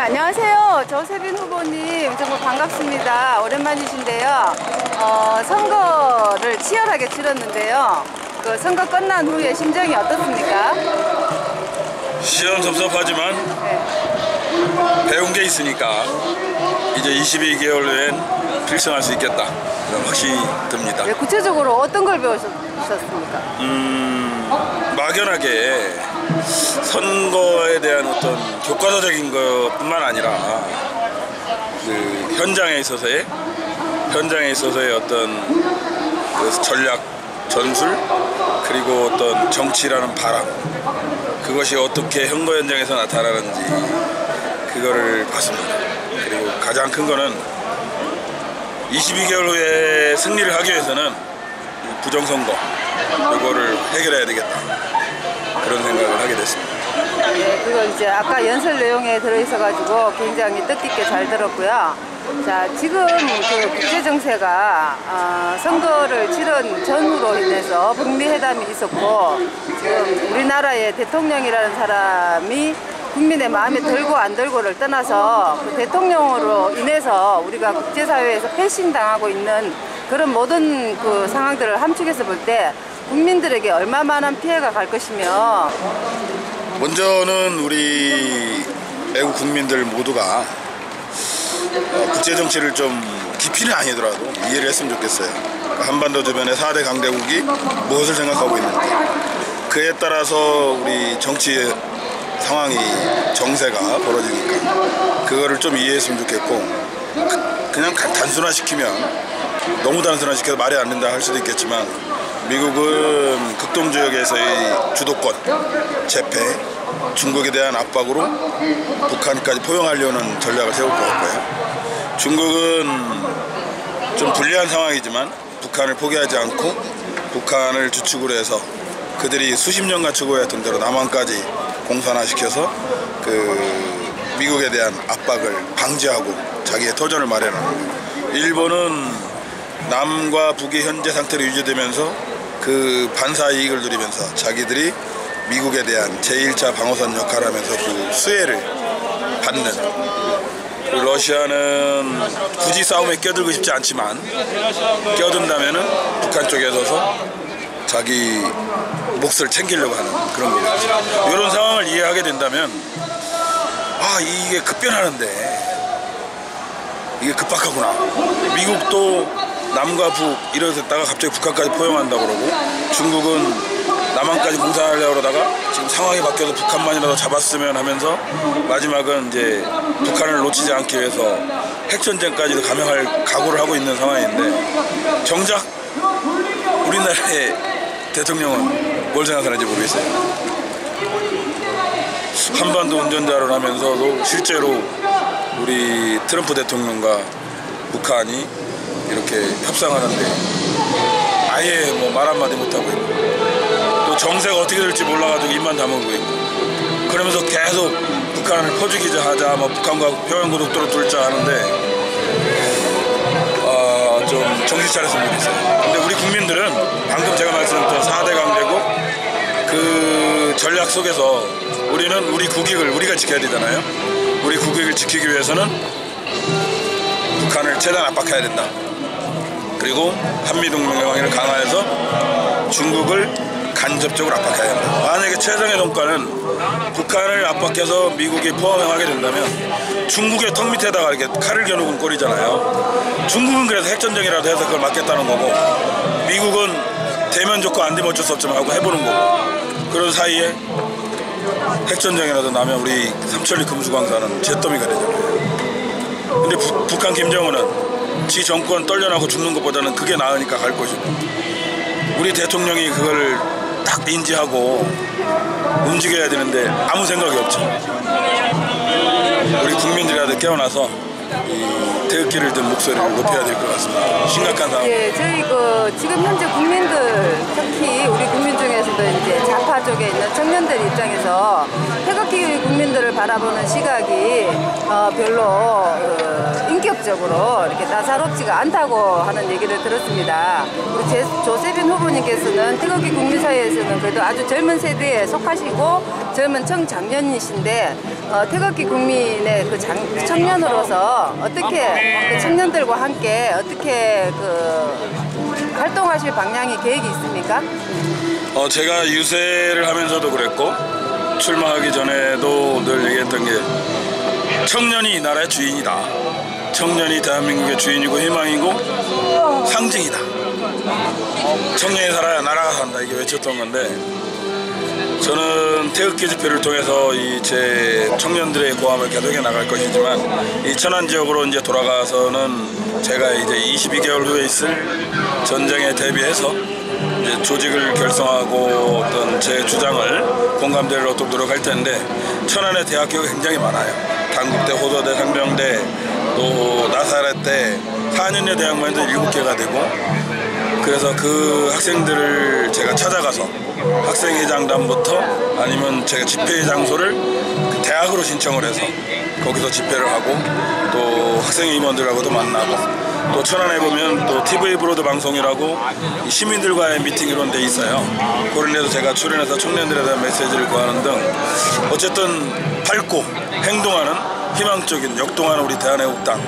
안녕하세요. 조세빈 후보님 정말 반갑습니다. 오랜만이신데요. 선거를 치열하게 치렀는데요. 그 선거 끝난 후에 심정이 어떻습니까? 시원섭섭하지만 배운 게 있으니까 이제 22개월 후엔 필승할 수 있겠다 그런 확신이 듭니다. 네, 구체적으로 어떤 걸 배우셨습니까? 막연하게 선거에 대한 어떤 교과서적인 것뿐만 아니라 그 현장에 있어서의 어떤 그 전략 전술 그리고 어떤 정치라는 바람 그것이 어떻게 선거 현장에서 나타나는지 그거를 봤습니다. 그리고 가장 큰 거는 22개월 후에 승리를 하기 위해서는 부정선거 이거를 해결해야 되겠다 그런 생각을 하게 됐습니다. 네, 그거 이제 아까 연설 내용에 들어있어가지고 굉장히 뜻깊게 잘 들었고요. 자, 지금 그 국제정세가 선거를 치른 전후로 인해서 북미 회담이 있었고 지금 우리나라의 대통령이라는 사람이 국민의 마음에 들고 안 들고를 떠나서 그 대통령으로 인해서 우리가 국제사회에서 패싱당하고 있는 그런 모든 그 상황들을 함축해서 볼 때 국민들에게 얼마만한 피해가 갈 것이며 먼저는 우리 애국 국민들 모두가 국제정치를 좀 깊이는 아니더라도 이해를 했으면 좋겠어요. 한반도 주변의 4대 강대국이 무엇을 생각하고 있는지 그에 따라서 우리 정치 상황이 정세가 벌어지니까 그거를 좀 이해했으면 좋겠고 그냥 단순화시키면 너무 단순화시켜서 말이 안 된다 할 수도 있겠지만 미국은 극동지역에서의 주도권, 재패, 중국에 대한 압박으로 북한까지 포용하려는 전략을 세울 것 같고요. 중국은 좀 불리한 상황이지만 북한을 포기하지 않고 북한을 주축으로 해서 그들이 수십 년간 추구해왔던 대로 남한까지 공산화시켜서 그 미국에 대한 압박을 방지하고 자기의 터전을 마련하는 거예요. 일본은 남과 북이 현재 상태로 유지되면서 그 반사 이익을 누리면서 자기들이 미국에 대한 제1차 방어선 역할을 하면서 그 수혜를 받는 그리고 러시아는 굳이 싸움에 끼어들고 싶지 않지만 끼어든다면은 북한 쪽에 서서 자기 몫을 챙기려고 하는 그런 거죠. 이런 상황을 이해하게 된다면 이게 급변하는데 이게 급박하구나. 미국도 남과 북 이러다가 갑자기 북한까지 포용한다고 그러고 중국은 남한까지 공산하려고 그러다가 지금 상황이 바뀌어서 북한만이라도 잡았으면 하면서 마지막은 이제 북한을 놓치지 않기 위해서 핵전쟁까지도 감행할 각오를 하고 있는 상황인데 정작 우리나라의 대통령은 뭘 생각하는지 모르겠어요. 한반도 운전자를 하면서도 실제로 우리 트럼프 대통령과 북한이 이렇게 협상하는데 아예 뭐 말 한마디 못하고 있고 또 정세가 어떻게 될지 몰라가지고 입만 다물고 있고 그러면서 계속 북한을 퍼주기자 하자 뭐 북한과 평양고속도로 뚫자 하는데 좀 정신 차렸으면 좋겠어요. 근데 우리 국민들은 방금 제가 말씀드렸던 4대 강대국 그 전략 속에서 우리는 우리 국익을 우리가 지켜야 되잖아요. 우리 국익을 지키기 위해서는 북한을 최대한 압박해야 된다. 그리고 한미동맹을 강화해서 중국을 간접적으로 압박해야 된다. 만약에 최상의 성과는 북한을 압박해서 미국이 포함하게 된다면 중국의 턱 밑에다가 이렇게 칼을 겨누은 꼴이잖아요. 중국은 그래서 핵전쟁이라도 해서 그걸 막겠다는 거고 미국은 대면 좋고 안 되면 어쩔 수 없지만 하고 해보는 거고 그런 사이에 핵전쟁이라도 나면 우리 삼천리 금수강산은 잿더미가 되잖아요. 근데 북한 김정은은 지 정권 떨려나고 죽는 것보다는 그게 나으니까 갈 것이고 우리 대통령이 그걸 딱 인지하고 움직여야 되는데 아무 생각이 없죠. 우리 국민들이라도 깨어나서 이 태극기를 든 목소리를 높여야 될 것 같습니다. 심각한 상황. 예, 저희 지금 현재 국민들 특히 우리 국민 중에서도 이제 좌파 우파 쪽에 있는 청년들 입장에서 태극기 국민들을 바라보는 시각이 별로 인격적으로 이렇게 따사롭지가 않다고 하는 얘기를 들었습니다. 우리 조세빈 후보님께서는 태극기 국민 사이에서는 그래도 아주 젊은 세대에 속하시고 젊은 청장년이신데 태극기 국민의 그 청년으로서 어떻게 그 청년들과 함께 어떻게 그 활동하실 방향이 계획이 있습니까? 제가 유세를 하면서도 그랬고 출마하기 전에도 늘 얘기했던 게 청년이 이 나라의 주인이다. 청년이 대한민국의 주인이고 희망이고 상징이다. 청년이 살아야 나라가 산다 이게 외쳤던 건데 저는 태극기 집회를 통해서 제 청년들의 고함을 계속해 나갈 것이지만 이 천안 지역으로 이제 돌아가서는 제가 이제 22개월 후에 있을 전쟁에 대비해서 이제 조직을 결성하고 어떤 제 주장을 공감대를 얻도록 노력할 텐데 천안에 대학교가 굉장히 많아요. 단국대, 호도대, 상병대, 또 나사렛대, 4년제 대학만 해도 7개가 되고 그래서 그 학생들을 제가 찾아가서 학생회장단부터 아니면 제가 집회 장소를 그 대학으로 신청을 해서 거기서 집회를 하고 또 학생 임원들하고도 만나고 또 천안에 보면 또 TV 브로드 방송이라고 시민들과의 미팅 이런 데 있어요. 그런 데도 제가 출연해서 청년들에 대한 메시지를 구하는 등 어쨌든 밝고 행동하는 희망적인 역동하는 우리 대한애국당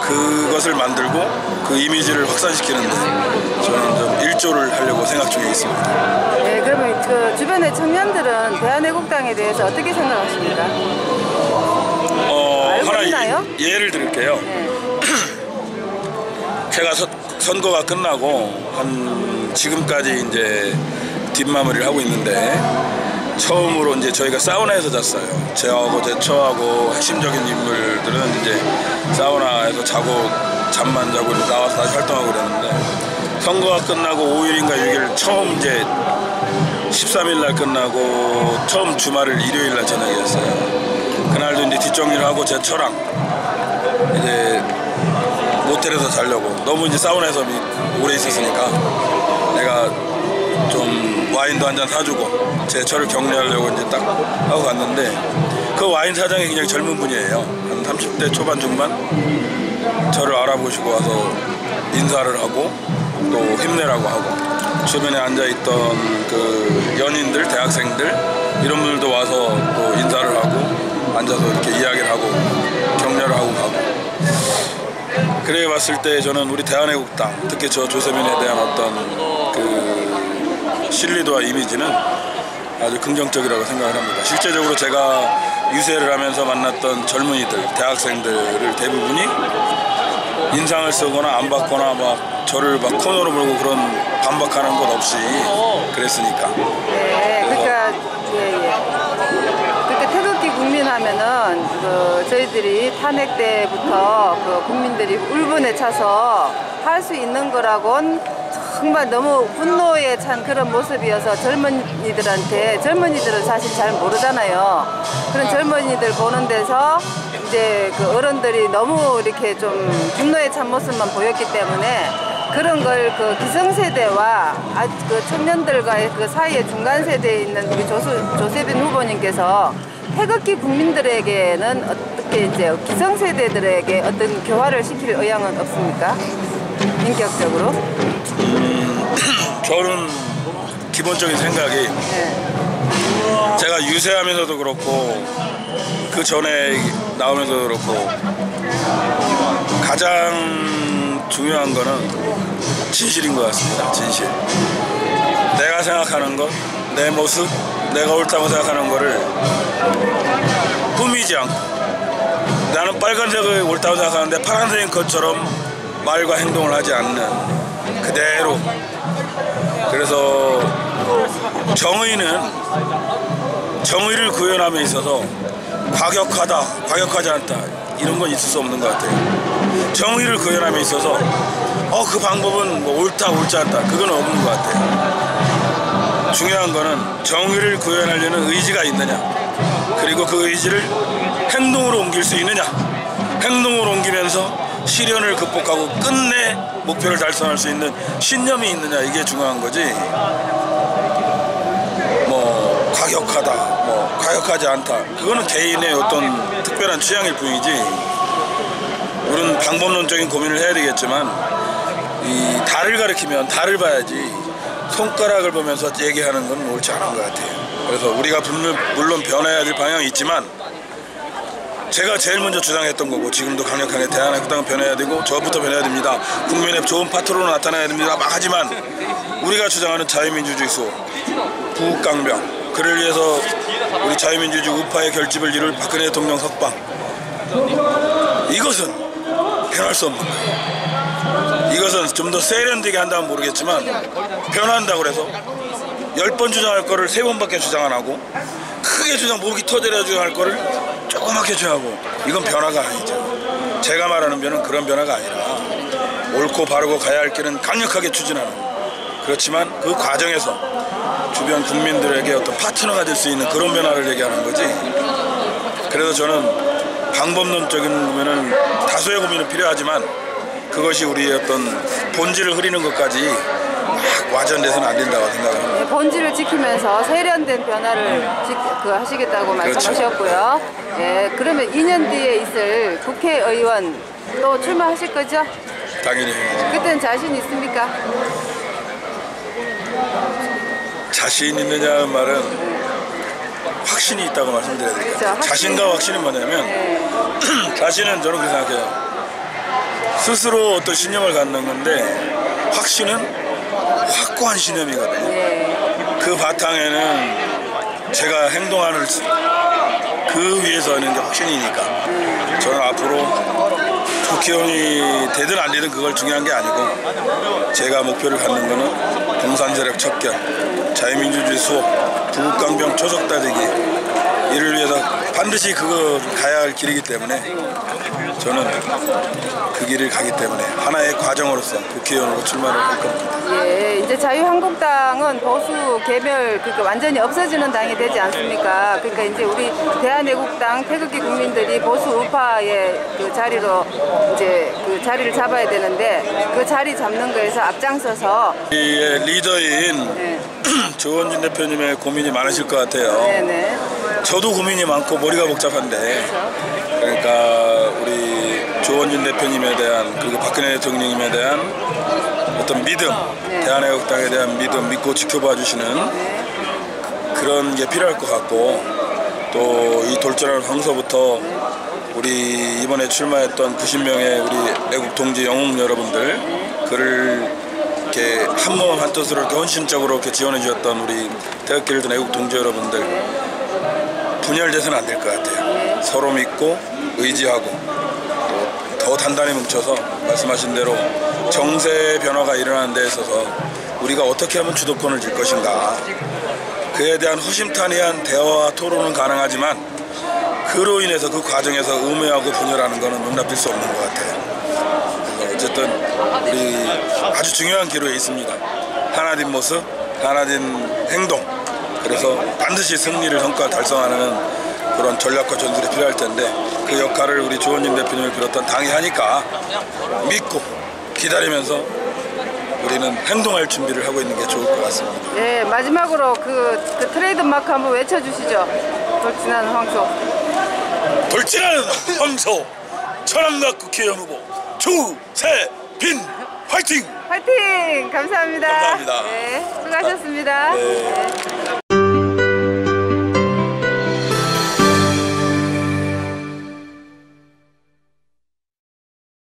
그것을 만들고 그 이미지를 확산시키는데 저는 좀 일조를 하려고 생각 중에 있습니다. 네, 그러면 그 주변의 청년들은 대한애국당에 대해서 어떻게 생각하십니까? 하나 있나요? 예를 들을게요. 네. 제가 선거가 끝나고 한 지금까지 이제 뒷마무리를 하고 있는데 처음으로 이제 저희가 사우나에서 잤어요. 저하고 제 처하고 핵심적인 인물들은 이제 사우나에서 자고 잠만 자고 나와서 다시 활동하고 그랬는데 선거가 끝나고 5일인가 6일 처음 이제 13일 날 끝나고 처음 주말을 일요일 날 저녁이었어요. 그날도 이제 뒷정리를 하고 제 처랑 이제 모텔에서 자려고 너무 이제 사우나에서 오래 있었으니까 내가 좀 와인도 한 잔 사주고 제 처를 격려하려고 이제 딱 하고 갔는데 그 와인 사장이 굉장히 젊은 분이에요. 한 30대 초반 중반 저를 알아보시고 와서 인사를 하고 또 힘내라고 하고 주변에 앉아있던 그 연인들, 대학생들 이런 분들도 와서 또 인사를 하고 앉아서 이렇게 이야기를 하고 격려를 하고 가고 그래 봤을 때 저는 우리 대한애국당 특히 저 조세민에 대한 어떤 그 신뢰도와 이미지는 아주 긍정적이라고 생각을 합니다. 실제적으로 제가 유세를 하면서 만났던 젊은이들, 대학생들을 대부분이 인상을 쓰거나 안 받거나 막 저를 막 코너로 몰고 그런 반박하는 것 없이 그랬으니까. 네, 그러니까 그렇게 태극기 국민하면은 그 저희들이 탄핵 때부터 그 국민들이 울분에 차서 할 수 있는 거라곤 정말 너무 분노에 찬 그런 모습이어서 젊은이들은 사실 잘 모르잖아요. 그런 젊은이들 보는 데서 이제 그 어른들이 너무 이렇게 좀 분노에 찬 모습만 보였기 때문에 그런 걸 그 기성세대와 그 청년들과의 그 사이에 중간 세대에 있는 우리 조세빈 후보님께서 태극기 국민들에게는 어떻게 이제 기성세대들에게 어떤 교화를 시킬 의향은 없습니까? 인격적으로? 저는 기본적인 생각이 제가 유세하면서도 그렇고 그 전에 나오면서도 그렇고 가장 중요한 거는 진실인 것 같습니다. 진실. 내가 생각하는 것, 내 모습, 내가 옳다고 생각하는 거를 꾸미지 않고 나는 빨간색을 옳다고 생각하는데 파란색인 것처럼 말과 행동을 하지 않는 그대로. 그래서 정의를 구현함에 있어서 과격하다, 과격하지 않다 이런 건 있을 수 없는 것 같아요. 정의를 구현함에 있어서 그 방법은 뭐 옳다 옳지 않다 그건 없는 것 같아요. 중요한 거는 정의를 구현하려는 의지가 있느냐, 그리고 그 의지를 행동으로 옮길 수 있느냐, 행동으로 옮기면서 시련을 극복하고 끝내 목표를 달성할 수 있는 신념이 있느냐, 이게 중요한 거지. 뭐 과격하다, 뭐 과격하지 않다, 그거는 개인의 어떤 특별한 취향일 뿐이지 우리는 방법론적인 고민을 해야 되겠지만 이 달을 가리키면 달을 봐야지 손가락을 보면서 얘기하는 건 옳지 않은 것 같아요. 그래서 우리가 물론 변해야 될 방향이 있지만 제가 제일 먼저 주장했던 거고 지금도 강력하게 대한민국당은 변해야 되고 저부터 변해야 됩니다. 국민의 좋은 파트너로 나타나야 됩니다. 막 하지만 우리가 주장하는 자유민주주의 수호, 부국강병, 그를 위해서 우리 자유민주주의 우파의 결집을 이룰 박근혜 대통령 석방, 이것은 변할 수 없는 거예요. 이것은 좀 더 세련되게 한다면 모르겠지만 변한다고 해서 10번 주장할 거를 3번밖에 주장 안 하고 크게 주장 목이 터져야 주장할 거를 조그맣게 주장하고 이건 변화가 아니죠. 제가 말하는 변은 그런 변화가 아니라 옳고 바르고 가야 할 길은 강력하게 추진하는, 그렇지만 그 과정에서 주변 국민들에게 어떤 파트너가 될 수 있는 그런 변화를 얘기하는 거지. 그래서 저는 방법론적인 고민은 다수의 고민은 필요하지만 그것이 우리의 어떤 본질을 흐리는 것까지 막 와전돼서는 안 된다고 생각합니다. 네, 본질을 지키면서 세련된 변화를 하시겠다고 말씀하셨고요. 네, 그러면 2년 뒤에 있을 국회의원 또 출마하실 거죠? 당연히. 그때는 자신 있습니까? 자신 있느냐는 말은 확신이 있다고 말씀드려야 되겠죠. 그렇죠, 자신과 확신이 뭐냐면 자신은 저는 그렇게 생각해요. 스스로 어떤 신념을 갖는 건데 확신은 확고한 신념이거든요. 네. 그 바탕에는 제가 행동하는 그 위에서 있는 게 확신이니까 저는 앞으로 국회의원이 되든 안 되든 그걸 중요한 게 아니고 제가 목표를 갖는 거는 공산세력 척결, 자유민주주의 수호, 부국강병 초속 다지기, 이를 위해서 반드시 그거 가야 할 길이기 때문에 저는 그 길을 가기 때문에 하나의 과정으로서 국회의원으로 출마를 할 겁니다. 예, 이제 자유한국당은 보수 개별 그러니까 완전히 없어지는 당이 되지 않습니까? 그러니까 이제 우리 대한애국당 태극기 국민들이 보수 우파의 그 자리로 이제 그 자리를 잡아야 되는데 그 자리 잡는 거에서 앞장서서 이 리더인 네. 조원진 대표님의 고민이 많으실 것 같아요. 네네. 저도 고민이 많고 머리가 복잡한데 그렇죠. 그러니까 우리 조원진 대표님에 대한 그리고 박근혜 대통령님에 대한 어떤 믿음, 네. 대한애국당에 대한 믿음, 믿고 지켜봐 주시는 네. 그런 게 필요할 것 같고 또 이 돌진하는 황소부터 우리 이번에 출마했던 90명의 우리 애국 동지 영웅 여러분들 그를 이렇게 한 몸 한 뜻으로 이렇게 헌신적으로 이렇게 지원해 주셨던 우리 태극기를 든 애국 동지 여러분들 분열돼서는 안 될 것 같아요. 서로 믿고 의지하고 또 더 단단히 뭉쳐서 말씀하신 대로 정세 변화가 일어나는 데 있어서 우리가 어떻게 하면 주도권을 질 것인가, 그에 대한 허심탄회한 대화와 토론은 가능하지만 그로 인해서 그 과정에서 음해하고 분열하는 것은 용납될 수 없는 것 같아요. 그래서 어쨌든 우리 아주 중요한 기로에 있습니다. 하나된 모습, 하나된 행동, 그래서 반드시 승리를 성과 달성하는 그런 전략과 전술이 필요할 텐데 그 역할을 우리 조원진 대표님을 비롯한 당이 하니까 믿고 기다리면서 우리는 행동할 준비를 하고 있는 게 좋을 것 같습니다. 네, 마지막으로 그 트레이드 마크 한번 외쳐주시죠. 돌진하는 황소. 돌진하는 황소 천안각 국회의원 후보 주세빈 화이팅! 화이팅! 감사합니다. 감사합니다. 네, 수고하셨습니다. 네. 네.